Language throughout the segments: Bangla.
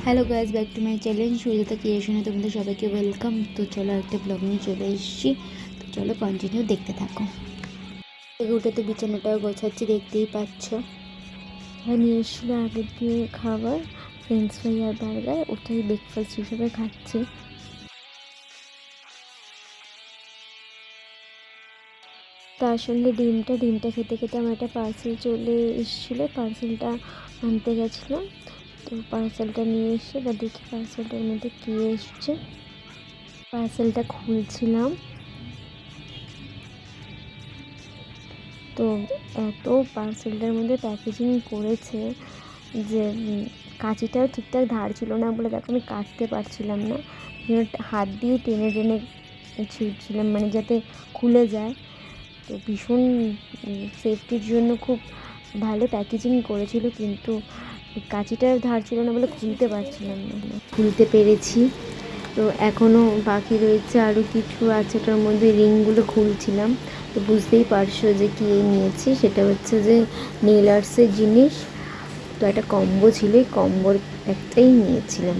Hello guys, back to my channel Sujata ক্রিয়েশনে তোমাদের সবাইকে ওয়েলকাম। তো চলো একটা ব্লগ নিয়ে চলে এসেছি। তো চলো কন্টিনিউ দেখতে থাকো। উঠে তো বিছানাটাও গোছাচ্ছি, দেখতেই পাচ্ছ। নিয়ে এসেছিল আগের দিয়ে খাবার, ফ্রেঞ্চ ফ্রাই আর বার্গার, ওটাই ব্রেকফাস্ট হিসেবে খাচ্ছি। তার সঙ্গে ডিমটা খেতে খেতে আমার একটা পার্সেল চলে এসেছিলো, পার্সেলটা আনতে গেছিলাম। তো পার্সেলটা নিয়ে এসে বা দেখি পার্সেলটার মধ্যে কী এসছে। পার্সেলটা খুলছিলাম তো এত পার্সেলটার মধ্যে প্যাকেজিং করেছে যে কাঁচিটাও ঠিকঠাক ধার ছিল না বলে দেখো আমি কাটতে পারছিলাম না, হাত দিয়ে টেনে টেনে ছিঁড়ছিলাম মানে যাতে খুলে যায়। তো ভীষণ সেফটির জন্য খুব ভালো প্যাকেজিং করেছিল, কিন্তু কাঁচিটার ধার ছিল না বলে খুলতে পারছিলাম না। খুলতে পেরেছি। তো এখনও বাকি রয়েছে, আরও কিছু আছে, ওটার মধ্যে রিংগুলো খুলছিলাম। তো বুঝতেই পারছো যে কী নিয়েছি, সেটা হচ্ছে যে নেল আর্টসের জিনিস। তো একটা কম্বো ছিল, এই কম্বোর একটাই নিয়েছিলাম।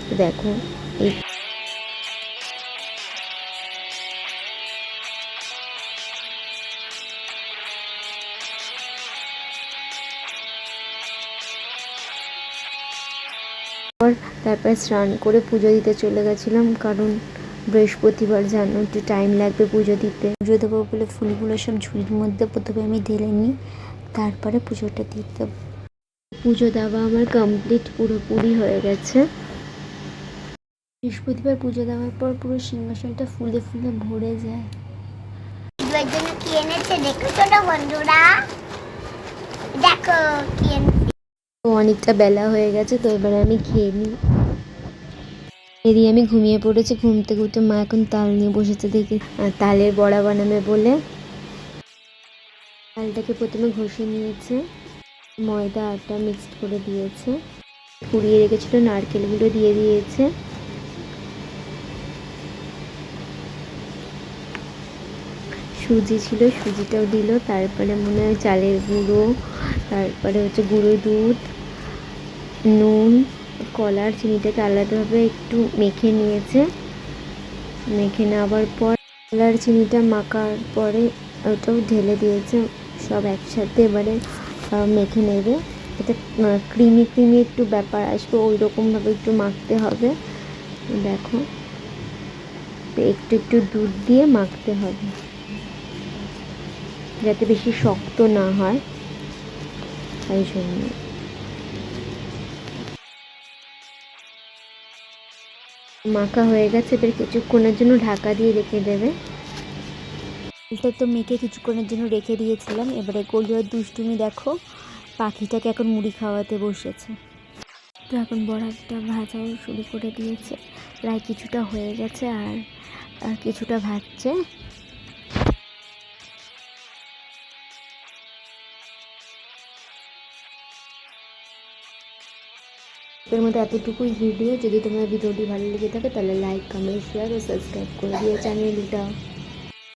তো দেখো এই তারপরে স্নান করে পুজো দিতে চলে গেছিলাম, কারণ বৃহস্পতিবার জানো একটু টাইম লাগবে পুজো দিতে। পুজো দেবো বলে ফুলগুলো সব ঝুড়ির মধ্যে প্রথমে আমি ঢেলে নিই, তারপরে পুজোটা দিতে। পুজো দেওয়া আমার কমপ্লিট পুরোপুরি হয়ে গেছে। বৃহস্পতিবার পুজো দেওয়ার পর পুরো সিংহাসনটা ফুলে ফুলে ভরে যায়। কি এনেছে দেখো ছোট বন্ধুরা, দেখো কি এনেছে। অনেকটা বেলা হয়ে গেছে, তো এবারে আমি খেয়ে নিই। এদিকে আমি ঘুমিয়ে পড়েছি, ঘুম থেকে উঠে মা এখন তাল নিয়ে বসেছে, দেখি তালের বড়া বানাবে বলে। তালটাকে প্রথমে ঘষে নিয়েছে, ময়দা আটা মিক্সড করে দিয়েছে, পুড়িয়ে রেখেছিল নারকেলগুলো দিয়ে দিয়েছে। সুজি ছিল, সুজিটাও দিল, তারপরে মনে হয় চালের গুঁড়ো, তারপরে হচ্ছে গুঁড়ো দুধ, নুন, কলার চিনিটাকে আলাদাভাবে একটু মেখে নিয়েছে। মেখে নেওয়ার পর কলার চিনিটা মাখার পরে ওটাও ঢেলে দিয়েছে, সব একসাথে এবারে মেখে নেবে। এটা ক্রিমি ক্রিমি একটু ব্যাপার আসবে, ওই রকমভাবে একটু মাখতে হবে। দেখো একটু একটু দুধ দিয়ে মাখতে হবে যাতে বেশি শক্ত না হয়, তাই জন্য। মাখা হয়ে গেছে, এবার কিছুক্ষণের জন্য ঢাকা দিয়ে রেখে দেবে। এটা তো মেখে কিছুক্ষণের জন্য রেখে দিয়েছিলাম। এবারে গলিয়ার দুষ্টুমি দেখো, পাখিটাকে এখন মুড়ি খাওয়াতে বসেছে। তো এখন বড়াটা ভাজাও শুরু করে দিয়েছে, প্রায় কিছুটা হয়ে গেছে আর কিছুটা ভাজছে। এর মধ্যে এতটুকুই ভিডিও। যদি তোমার ভিডিওটি ভালো লেগে থাকে তাহলে লাইক, কমেন্ট, শেয়ার ও সাবস্ক্রাইব করে দিও চ্যানেলটা।